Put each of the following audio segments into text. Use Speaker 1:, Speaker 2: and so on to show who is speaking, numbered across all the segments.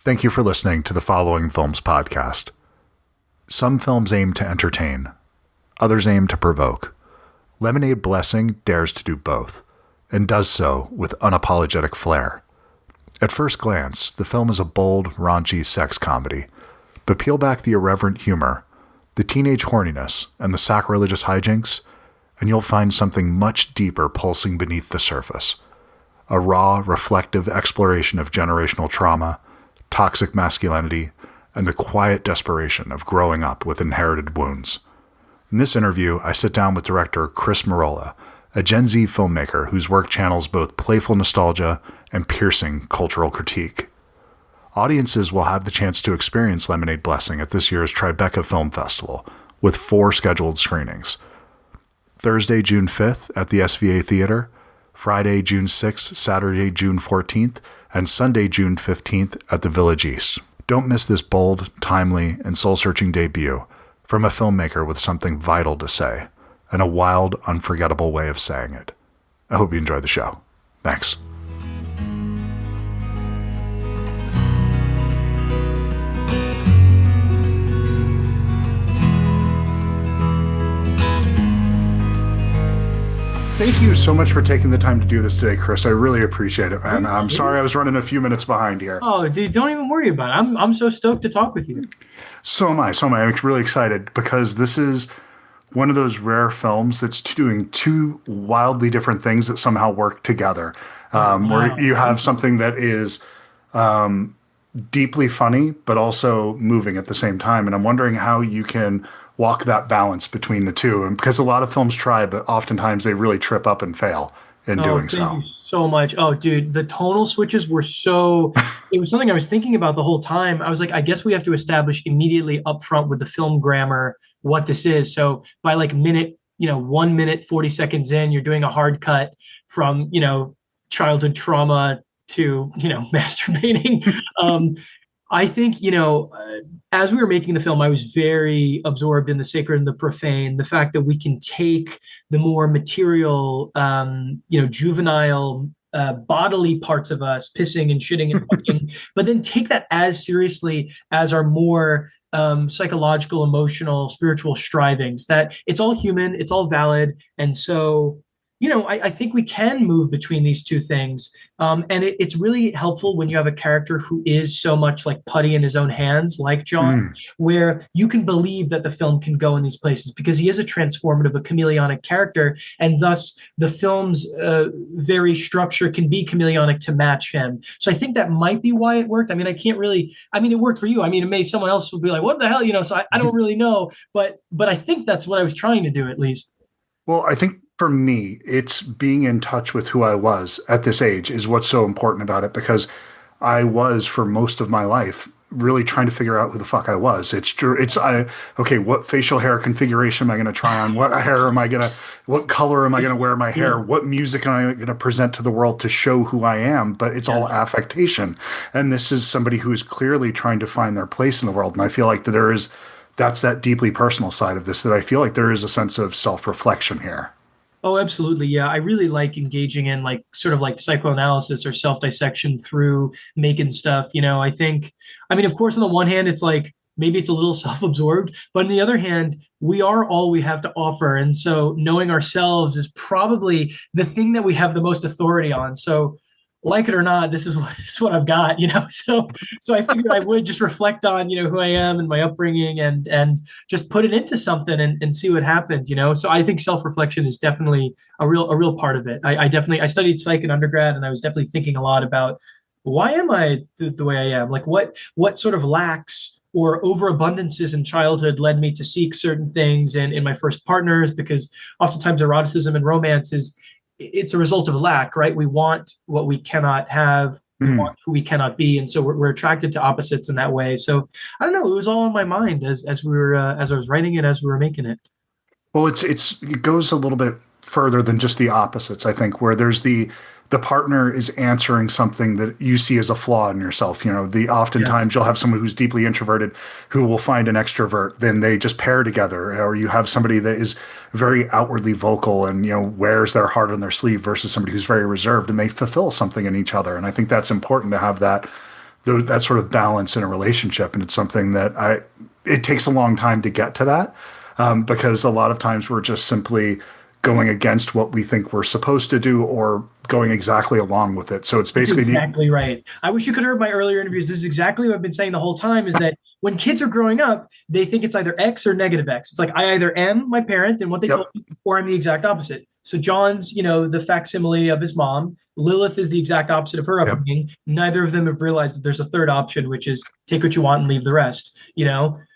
Speaker 1: Thank you for listening to the following films podcast. Some films aim to entertain, others aim to provoke. Lemonade Blessing dares to do both, and does so with unapologetic flair. At first glance, the film is a bold, raunchy sex comedy, but peel back the irreverent humor, the teenage horniness, and the sacrilegious hijinks, and you'll find something much deeper pulsing beneath the surface. A raw, reflective exploration of generational trauma, toxic masculinity, and the quiet desperation of growing up with inherited wounds. In this interview, I sit down with director Chris Merola, a Gen Z filmmaker whose work channels both playful nostalgia and piercing cultural critique. Audiences will have the chance to experience Lemonade Blessing at this year's Tribeca Film Festival, with 4 scheduled screenings. Thursday, June 5th at the SVA Theater, Friday, June 6th, Saturday, June 14th, and Sunday, June 15th at the Village East. Don't miss this bold, timely, and soul-searching debut from a filmmaker with something vital to say, and a wild, unforgettable way of saying it. I hope you enjoy the show. Thanks. Thank you so much for taking the time to do this today, Chris. I really appreciate it, man. I'm sorry I was running a few minutes behind here.
Speaker 2: Oh, dude, don't even worry about it. I'm so stoked to talk with you.
Speaker 1: So am I. I'm really excited because this is one of those rare films that's doing 2 wildly different things that somehow work together. Where you have something that is deeply funny, but also moving at the same time. And I'm wondering how you can walk that balance between the two. And because a lot of films try, but oftentimes they really trip up and fail in doing so.
Speaker 2: Thank you so much. Oh, dude, the tonal switches were so, it was something I was thinking about the whole time. I was like, I guess we have to establish immediately up front with the film grammar what this is. So by like 1 minute, 40 seconds in, you're doing a hard cut from, childhood trauma to, masturbating. I think, as we were making the film, I was very absorbed in the sacred and the profane, the fact that we can take the more material, juvenile, bodily parts of us, pissing and shitting and fucking, but then take that as seriously as our more psychological, emotional, spiritual strivings, that it's all human, it's all valid. And so, I think we can move between these two things. And it's really helpful when you have a character who is so much like putty in his own hands, like John, where you can believe that the film can go in these places because he is a transformative, a chameleonic character. And thus the film's very structure can be chameleonic to match him. So I think that might be why it worked. I mean, it worked for you. I mean, it may someone else will be like, what the hell? So I don't really know, but I think that's what I was trying to do at least.
Speaker 1: Well, I think for me, it's being in touch with who I was at this age is what's so important about it, because I was, for most of my life, really trying to figure out who the fuck I was. It's true. Okay, what facial hair configuration am I going to try on? What color am I going to wear my hair? What music am I going to present to the world to show who I am? But it's all affectation. And this is somebody who is clearly trying to find their place in the world. And I feel like that's that deeply personal side of this, that I feel like there is a sense of self-reflection here.
Speaker 2: Oh, absolutely. Yeah. I really like engaging in like sort of like psychoanalysis or self-dissection through making stuff. Of course, on the one hand, it's like maybe it's a little self-absorbed, but on the other hand, we are all we have to offer. And so knowing ourselves is probably the thing that we have the most authority on. So like it or not, this is what I've got, So I figured I would just reflect on, who I am and my upbringing and just put it into something and see what happened, So I think self-reflection is definitely a real part of it. I studied psych in undergrad, and I was definitely thinking a lot about why am I the way I am? Like what sort of lacks or overabundances in childhood led me to seek certain things in my first partners, because oftentimes eroticism and romance it's a result of lack, right? We want what we cannot have. We want who we cannot be. And so we're attracted to opposites in that way. So I don't know. It was all in my mind as I was writing it, as we were making it.
Speaker 1: Well, it goes a little bit further than just the opposites, I think, where there's the partner is answering something that you see as a flaw in yourself. Oftentimes you'll have someone who's deeply introverted who will find an extrovert, then they just pair together. Or you have somebody that is very outwardly vocal and, wears their heart on their sleeve versus somebody who's very reserved, and they fulfill something in each other. And I think that's important to have that that sort of balance in a relationship. And it's something that it takes a long time to get to that, because a lot of times we're just simply going against what we think we're supposed to do or going exactly along with it. So it's
Speaker 2: That's
Speaker 1: basically
Speaker 2: exactly right. I wish you could have heard my earlier interviews. This is exactly what I've been saying the whole time, is that when kids are growing up, they think it's either X or negative X. It's like I either am my parent and what they told
Speaker 1: yep,
Speaker 2: me, or I'm the exact opposite. So John's, the facsimile of his mom. Lilith is the exact opposite of her
Speaker 1: yep.
Speaker 2: upbringing. Neither of them have realized that there's a third option, which is take what you want and leave the rest.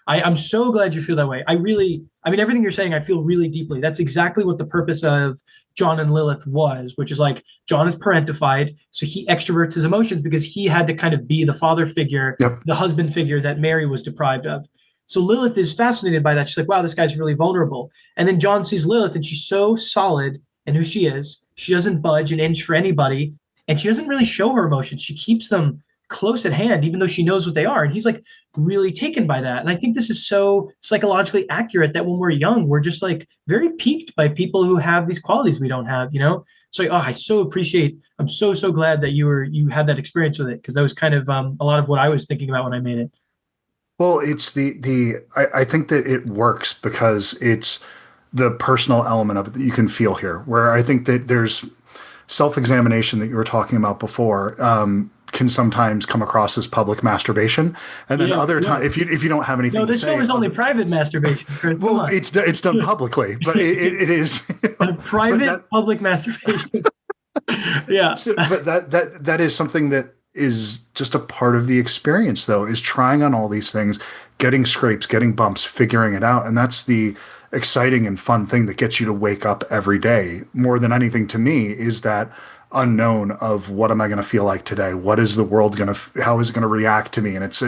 Speaker 2: I'm so glad you feel that way. Everything you're saying, I feel really deeply. That's exactly what the purpose of John and Lilith was, which is like John is parentified, so he extroverts his emotions because he had to kind of be the father figure,
Speaker 1: Yep.
Speaker 2: the husband figure that Mary was deprived of. So Lilith is fascinated by that. She's like, wow, this guy's really vulnerable. And then John sees Lilith and she's so solid in who she is. She doesn't budge an inch for anybody. And she doesn't really show her emotions. She keeps them close at hand, even though she knows what they are. And he's like really taken by that. And I think this is so psychologically accurate that when we're young, we're just like very piqued by people who have these qualities we don't have, So I so appreciate, I'm so glad that you had that experience with it, because that was kind of a lot of what I was thinking about when I made it.
Speaker 1: Well, it's I think that it works because it's the personal element of it that you can feel here, where I think that there's self-examination that you were talking about before, can sometimes come across as public masturbation, and then other times, if you don't have anything
Speaker 2: no,
Speaker 1: to
Speaker 2: this
Speaker 1: say,
Speaker 2: film is only private masturbation, Chris.
Speaker 1: well, it's done publicly, but it is
Speaker 2: private public masturbation. Yeah.
Speaker 1: But that is something that is just a part of the experience, though, is trying on all these things, getting scrapes, getting bumps, figuring it out, and that's the exciting and fun thing that gets you to wake up every day. More than anything, to me, is that unknown of what am I going to feel like today? What is the world going to, how is it going to react to me? And it's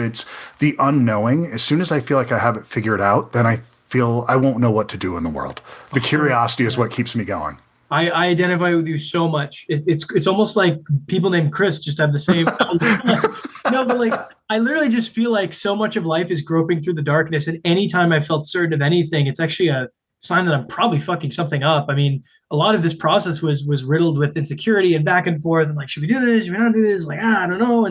Speaker 1: the unknowing. As soon as I feel like I have it figured out, then I feel I won't know what to do in the world. The curiosity is what keeps me going.
Speaker 2: I identify with you so much. It's almost like people named Chris just have the same. No, but like I literally just feel like so much of life is groping through the darkness. And anytime I felt certain of anything, it's actually a sign that I'm probably fucking something up. I mean, a lot of this process was riddled with insecurity and back and forth, and like, should we do this? Should we not do this? Like, I don't know.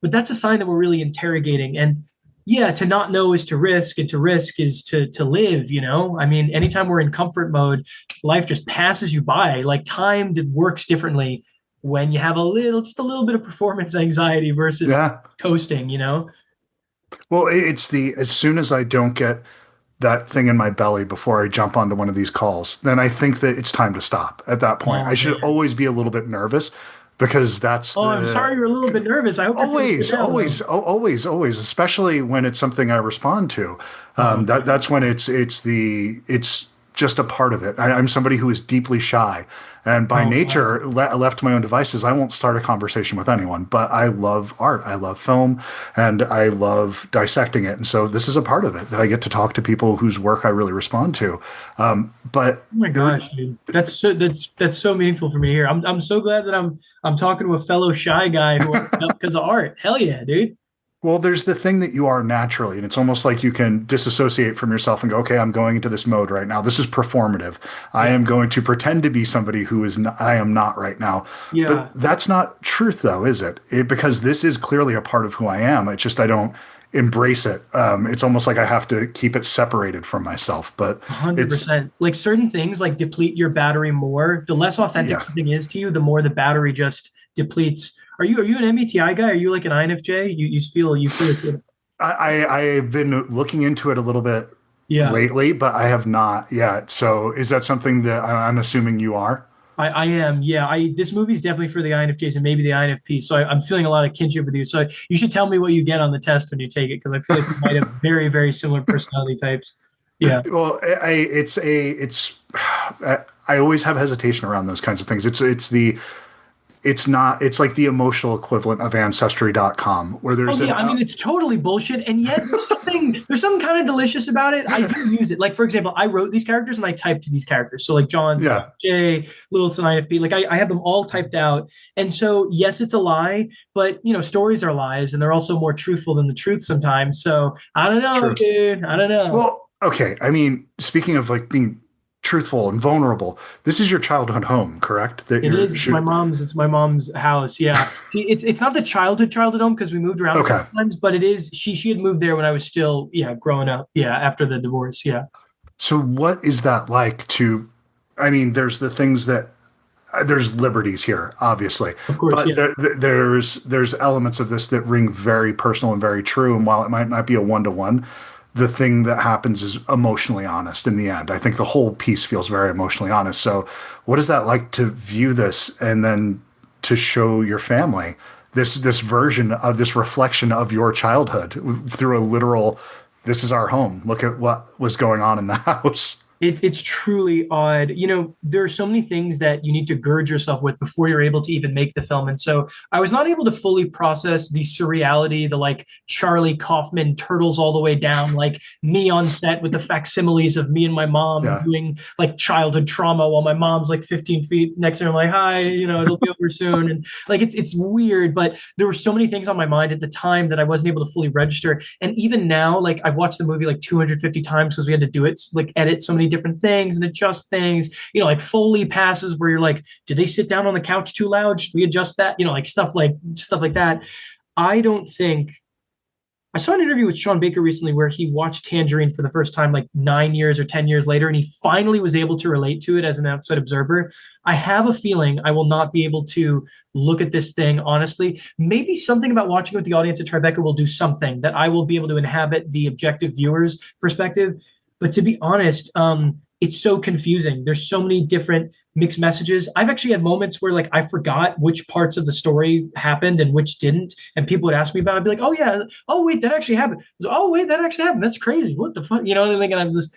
Speaker 2: But that's a sign that we're really interrogating. And yeah, to not know is to risk, and to risk is to live, I mean, anytime we're in comfort mode, life just passes you by. Like time works differently when you have just a little bit of performance anxiety versus coasting,
Speaker 1: Well, it's as soon as I don't get that thing in my belly before I jump onto one of these calls, then I think that it's time to stop at that point. I should always be a little bit nervous, because that's
Speaker 2: I'm sorry you're a little bit nervous. I hope
Speaker 1: always, especially when it's something I respond to. That's when it's just a part of it. I'm somebody who is deeply shy, and by nature, left to my own devices, I won't start a conversation with anyone. But I love art, I love film, and I love dissecting it. And so this is a part of it, that I get to talk to people whose work I really respond to. But
Speaker 2: oh my gosh, dude, that's so meaningful for me here. I'm so glad that I'm talking to a fellow shy guy who because of art. Hell yeah, dude.
Speaker 1: Well, there's the thing that you are naturally, and it's almost like you can disassociate from yourself and go, okay, I'm going into this mode right now. This is performative. I am going to pretend to be somebody who I am not right now.
Speaker 2: Yeah.
Speaker 1: But that's not truth, though, is it? Because this is clearly a part of who I am. It's just I don't embrace it. It's almost like I have to keep it separated from myself. But
Speaker 2: 100%. Like certain things like deplete your battery more. The less authentic something is to you, the more the battery just depletes. Are you an MBTI guy? Are you like an INFJ? You feel it.
Speaker 1: I've been looking into it a little bit lately, but I have not yet. So is that something that I'm assuming you are?
Speaker 2: I am. Yeah. This movie's definitely for the INFJs and maybe the INFP. So I'm feeling a lot of kinship with you. So you should tell me what you get on the test when you take it, because I feel like you might have very, very similar personality types. Yeah.
Speaker 1: Well, I always have hesitation around those kinds of things. It's like the emotional equivalent of ancestry.com, where there's
Speaker 2: it's totally bullshit, and yet there's something kind of delicious about it. I do use it. Like, for example, I wrote these characters and I typed these characters. So like John's J, Lilith's an IFP, like I have them all typed out. And so yes, it's a lie, but stories are lies, and they're also more truthful than the truth sometimes. So I don't know, dude. I don't know.
Speaker 1: Well, okay. I mean, speaking of like being truthful and vulnerable. This is your childhood home, correct? That
Speaker 2: It
Speaker 1: you're
Speaker 2: is.
Speaker 1: shooting.
Speaker 2: It's my mom's house. Yeah. It's not the childhood home because we moved around a
Speaker 1: Okay.
Speaker 2: couple times, but it is. She had moved there when I was still growing up. Yeah, after the divorce. Yeah.
Speaker 1: So what is that like to, I mean, there's the things that there's liberties here, obviously,
Speaker 2: Of course.
Speaker 1: but
Speaker 2: Yeah.
Speaker 1: there's elements of this that ring very personal and very true. And while it might not be a one-to-one, the thing that happens is emotionally honest in the end. I think the whole piece feels very emotionally honest. So, what is that like to view this and then to show your family this version of this reflection of your childhood through a literal, this is our home. Look at what was going on in the house.
Speaker 2: It's truly odd. There are so many things that you need to gird yourself with before you're able to even make the film. And so I was not able to fully process the surreality, the like Charlie Kaufman turtles all the way down, like me on set with the facsimiles of me and my mom
Speaker 1: Yeah.
Speaker 2: doing like childhood trauma while my mom's like 15 feet next to her. I'm like, hi, it'll be over soon. And like, it's weird, but there were so many things on my mind at the time that I wasn't able to fully register. And even now, like I've watched the movie like 250 times because we had to do it, like edit so many different things and adjust things, like Foley passes where you're like, did they sit down on the couch too loud? Should we adjust that? Like stuff like that. I saw an interview with Sean Baker recently where he watched Tangerine for the first time like 9 years or 10 years later, and he finally was able to relate to it as an outside observer. I have a feeling I will not be able to look at this thing honestly. Maybe something about watching with the audience at Tribeca will do something that I will be able to inhabit the objective viewer's perspective. But to be honest, it's so confusing. There's so many different mixed messages. I've actually had moments where like I forgot which parts of the story happened and which didn't, and people would ask me about it. I'd be like, "Oh yeah, oh wait, that actually happened. Oh wait, that actually happened. That's crazy. What the fuck?" And thinking I'm just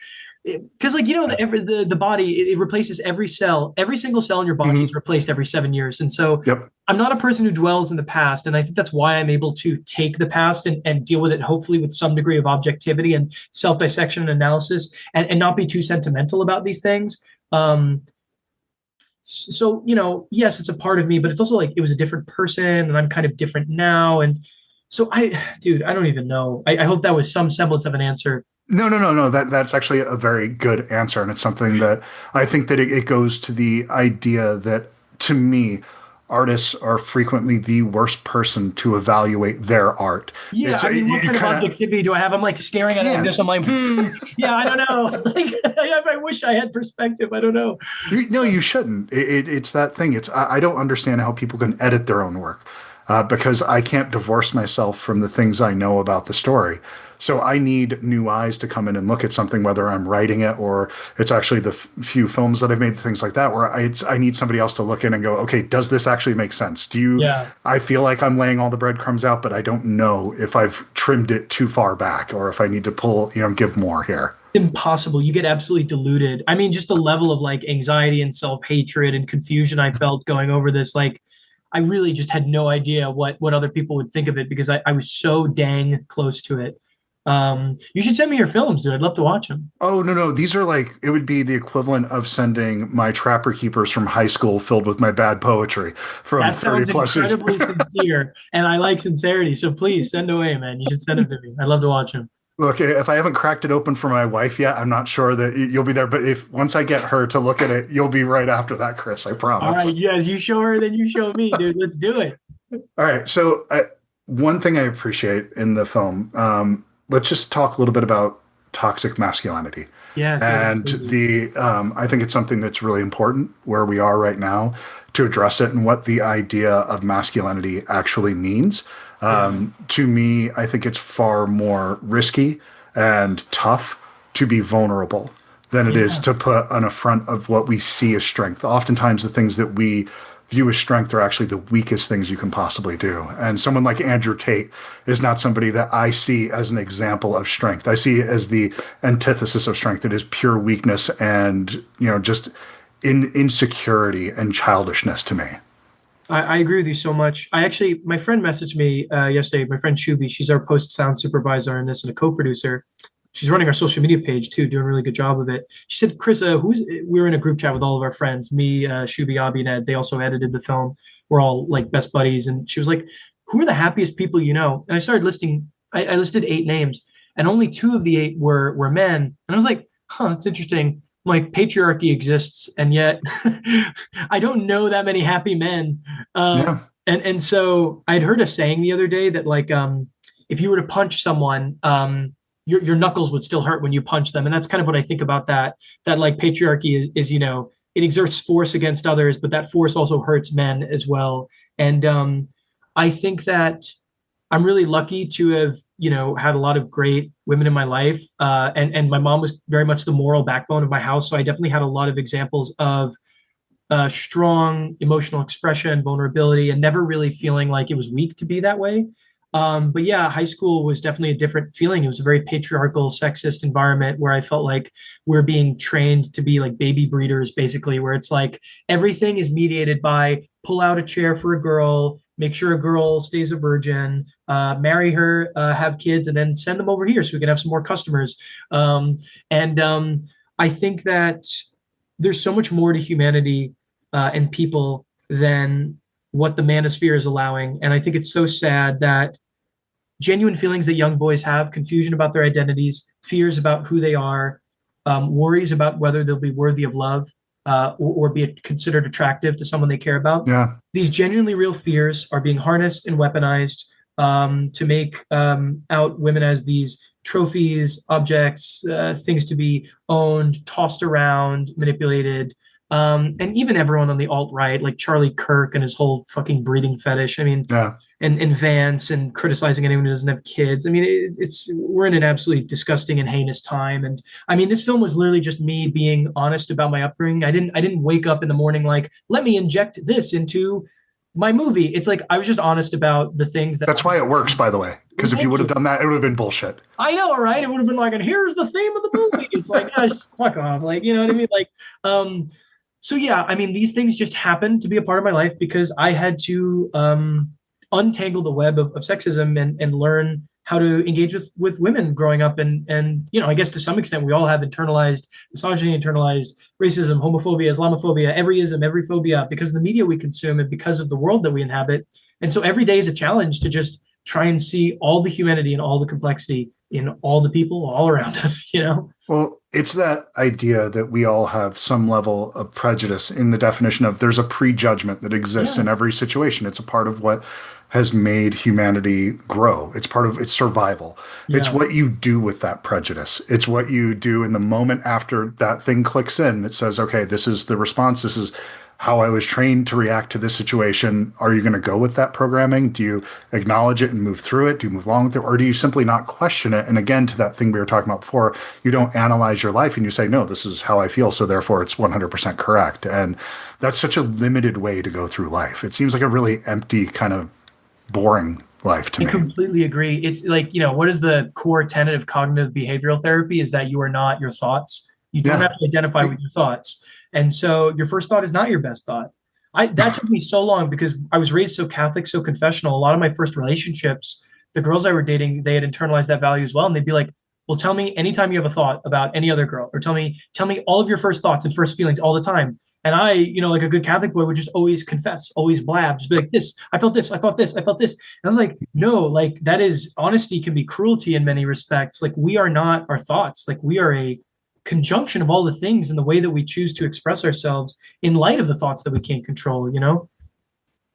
Speaker 2: because like the body it replaces every single cell in your body is
Speaker 1: Mm-hmm.
Speaker 2: replaced every 7 years, and so
Speaker 1: Yep.
Speaker 2: I'm not a person who dwells in the past, and I think that's why I'm able to take the past and deal with it hopefully with some degree of objectivity and self dissection and analysis, and not be too sentimental about these things. So yes, it's a part of me, but it's also like it was a different person, and I'm kind of different now, and so dude, I don't even know. I hope that was some semblance of an answer.
Speaker 1: No, no, no, no. That's actually a very good answer, and it's something that I think that it goes to the idea that, to me, artists are frequently the worst person to evaluate their art.
Speaker 2: Yeah,
Speaker 1: It's
Speaker 2: I mean, what
Speaker 1: you
Speaker 2: kind of
Speaker 1: kind of
Speaker 2: objectivity do I have? I'm like staring at it like
Speaker 1: can't.
Speaker 2: this. I'm like, yeah, I don't know. Like, I wish I had perspective. I don't know.
Speaker 1: No, you shouldn't. It's that thing. I don't understand how people can edit their own work because I can't divorce myself from the things I know about the story. So I need new eyes to come in and look at something, whether I'm writing it or it's actually the few films that I've made, things like that, where I need somebody else to look in and go, okay, does this actually make sense?
Speaker 2: Yeah.
Speaker 1: I feel like I'm laying all the breadcrumbs out, but I don't know if I've trimmed it too far back or if I need to pull, give more here.
Speaker 2: Impossible. You get absolutely diluted. I mean, just the level of like anxiety and self-hatred and confusion I felt going over this, like I really just had no idea what other people would think of it because I was so dang close to it. You should send me your films, dude. I'd love to watch them.
Speaker 1: Oh, no, no. These are like, it would be the equivalent of sending my Trapper Keepers from high school filled with my bad poetry from
Speaker 2: That
Speaker 1: 30
Speaker 2: sounds
Speaker 1: plus years.
Speaker 2: incredibly sincere, and I like sincerity. So please send away, man. You should send them to me. I'd love to watch them.
Speaker 1: Look, if I haven't cracked it open for my wife yet, I'm not sure that you'll be there. But if once I get her to look at it, you'll be right after that, Chris. I
Speaker 2: All
Speaker 1: promise.
Speaker 2: right, yes, you show her, then you show me, dude. Let's do it.
Speaker 1: All right. So, one thing I appreciate in the film, let's just talk a little bit about toxic masculinity.
Speaker 2: Yes, yes,
Speaker 1: And
Speaker 2: absolutely.
Speaker 1: I think it's something that's really important where we are right now to address it and what the idea of masculinity actually means.
Speaker 2: Yeah,
Speaker 1: To me, I think it's far more risky and tough to be vulnerable than it is
Speaker 2: yeah.
Speaker 1: to put an affront of what we see as strength. Oftentimes, the things that we view as strength are actually the weakest things you can possibly do. And someone like Andrew Tate is not somebody that I see as an example of strength. I see it as the antithesis of strength. It is pure weakness and, just insecurity and childishness to me.
Speaker 2: I agree with you so much. My friend messaged me yesterday. My friend Shubi, she's our post sound supervisor on this and a co-producer. She's running our social media page too, doing a really good job of it. She said, "Chris, we were in a group chat with all of our friends, me, Shubi, Abby, and Ed. They also edited the film. We're all like best buddies." And she was like, "Who are the happiest people you know?" And I started listing. I listed 8 names, and only 2 of the 8 were men. And I was like, "Huh, that's interesting." like patriarchy exists, and yet I don't know that many happy men.
Speaker 1: Yeah.
Speaker 2: And so I'd heard a saying the other day that like if you were to punch someone, your knuckles would still hurt when you punch them, and that's kind of what I think about that. That like patriarchy is it exerts force against others, but that force also hurts men as well. And I think that I'm really lucky to have, had a lot of great women in my life. And my mom was very much the moral backbone of my house. So I definitely had a lot of examples of strong emotional expression, vulnerability, and never really feeling like it was weak to be that way. But yeah, high school was definitely a different feeling. It was a very patriarchal, sexist environment where I felt like we're being trained to be like baby breeders, basically, where it's like everything is mediated by pull out a chair for a girl, make sure a girl stays a virgin, marry her, have kids, and then send them over here so we can have some more customers. And I think that there's so much more to humanity and people than what the manosphere is allowing. And I think it's so sad that genuine feelings that young boys have, confusion about their identities, fears about who they are, worries about whether they'll be worthy of love, or be considered attractive to someone they care about.
Speaker 1: Yeah.
Speaker 2: These genuinely real fears are being harnessed and weaponized to make out women as these trophies, objects, things to be owned, tossed around, manipulated. And even everyone on the alt-right, like Charlie Kirk and his whole fucking breeding fetish. I mean,
Speaker 1: Yeah.
Speaker 2: and Vance and criticizing anyone who doesn't have kids. I mean, it's we're in an absolutely disgusting and heinous time. And I mean, this film was literally just me being honest about my upbringing. I didn't wake up in the morning like, let me inject this into my movie. It's like I was just honest about the things that.
Speaker 1: That's why it works, by the way. Because if you would have
Speaker 2: you.
Speaker 1: done that, it would have been bullshit.
Speaker 2: I know, right? It would have been like, and here's the theme of the movie. It's like, gosh, fuck off. Like, you know what I mean? Like, so yeah, I mean, these things just happened to be a part of my life because I had to untangle the web of sexism and learn how to engage with women growing up. And, I guess to some extent, we all have internalized misogyny, internalized racism, homophobia, Islamophobia, every ism, every phobia, because of the media we consume and because of the world that we inhabit. And so every day is a challenge to just try and see all the humanity and all the complexity in all the people all around us,
Speaker 1: Well, it's that idea that we all have some level of prejudice in the definition of there's a prejudgment that exists in every situation. It's a part of what has made humanity grow. It's part of its survival.
Speaker 2: Yeah.
Speaker 1: It's what you do with that prejudice. It's what you do in the moment after that thing clicks in that says, okay, this is the response. This is how I was trained to react to this situation. Are you going to go with that programming? Do you acknowledge it and move through it? Do you move along with it? Or do you simply not question it? And again, to that thing we were talking about before, you don't analyze your life and you say, no, this is how I feel. So therefore it's 100% correct. And that's such a limited way to go through life. It seems like a really empty, kind of boring life to me.
Speaker 2: I completely agree. It's like, what is the core tenet of cognitive behavioral therapy is that you are not your thoughts. You don't have to identify with your thoughts. And so your first thought is not your best thought. That took me so long because I was raised so Catholic, so confessional. A lot of my first relationships, the girls I were dating, they had internalized that value as well. And they'd be like, well, tell me anytime you have a thought about any other girl, or tell me all of your first thoughts and first feelings all the time. And I, like a good Catholic boy, would just always confess, always blab, just be like, this, I felt this, I thought this, I felt this. And I was like, no, like that is, honesty can be cruelty in many respects. Like we are not our thoughts. Like we are a conjunction of all the things and the way that we choose to express ourselves in light of the thoughts that we can't control,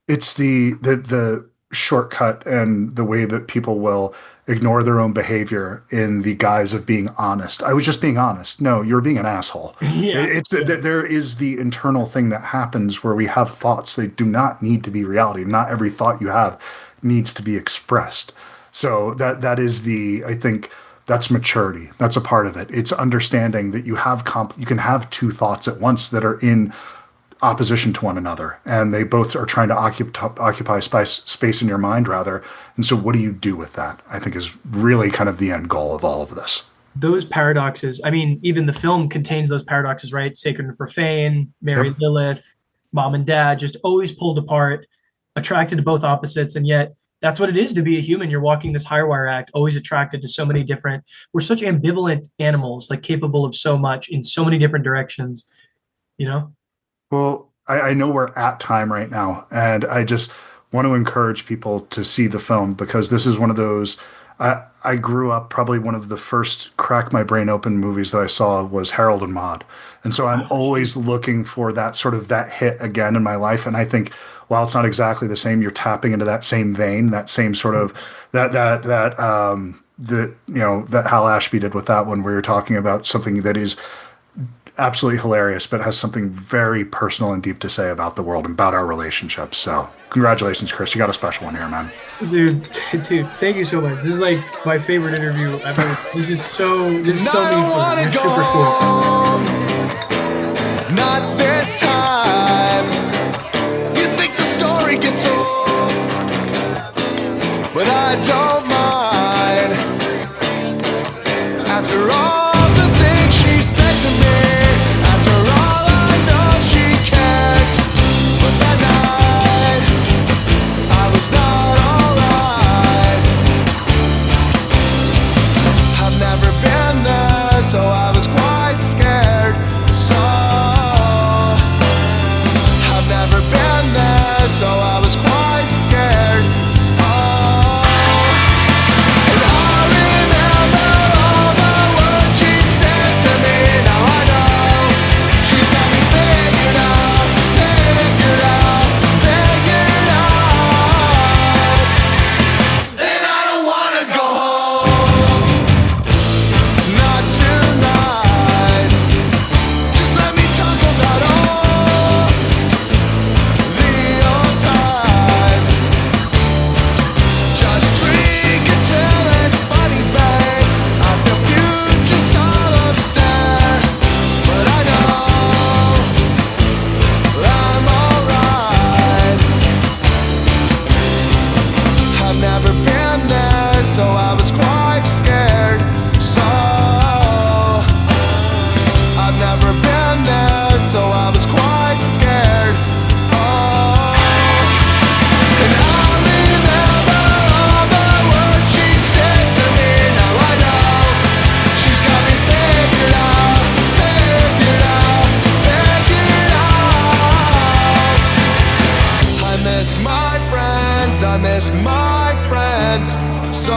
Speaker 1: It's the shortcut and the way that people will ignore their own behavior in the guise of being honest. I was just being honest. No, you're being an asshole. There is the internal thing that happens where we have thoughts. They do not need to be reality. Not every thought you have needs to be expressed. So that is I think that's maturity. That's a part of it. It's understanding that you can have two thoughts at once that are in opposition to one another, and they both are trying to occupy space in your mind, rather. And so what do you do with that, I think, is really kind of the end goal of all of this.
Speaker 2: Those paradoxes, I mean, even the film contains those paradoxes, right? Sacred and profane, Mary Lilith, mom and dad, just always pulled apart, attracted to both opposites. And yet that's what it is to be a human. You're walking this higher wire act, always attracted to so many different, we're such ambivalent animals, like capable of so much in so many different directions,
Speaker 1: Well, I know we're at time right now, and I just want to encourage people to see the film because this is one of those I grew up, probably one of the first crack my brain open movies that I saw was Harold and Maude. And so I'm always looking for that sort of that hit again in my life. And I think while it's not exactly the same, you're tapping into that same vein, that same sort of that Hal Ashby did with that one, where you're talking about something that is absolutely hilarious, but has something very personal and deep to say about the world and about our relationships. So congratulations, Chris. You got a special one here, man.
Speaker 2: Dude, thank you so much. This is like my favorite interview I've ever. This is so meaningful. You're super cool.
Speaker 3: Not this time. You think the story gets old, but I don't mind. After all the things she said to me, after all I know she cared, but that night I was not alright. I've never been there, so I was quite scared. So I've never been there, so I was quite scared. Oh, and I remember all the words she said to me. Now I know she's got me figured out, figured out, figured out. And I don't wanna go home, not tonight. Just let me talk about all the old times. Just drink until it's funny, babe. I feel future solemn stare, but I know I'm alright. I've never been there, so I was quite scared. So I've never been there, so I was quite scared. Oh, and I remember all the words she said to me. Now I know she's got me figured out, figured out, figured out. I miss my friends, I miss my friends so.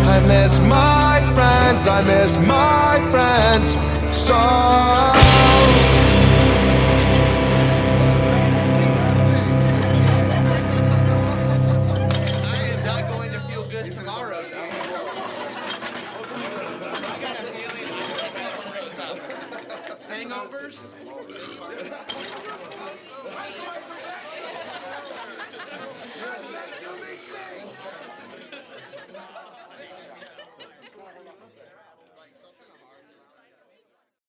Speaker 3: I miss my friends, I miss my friends so. I am not going to feel good tomorrow, Hangovers?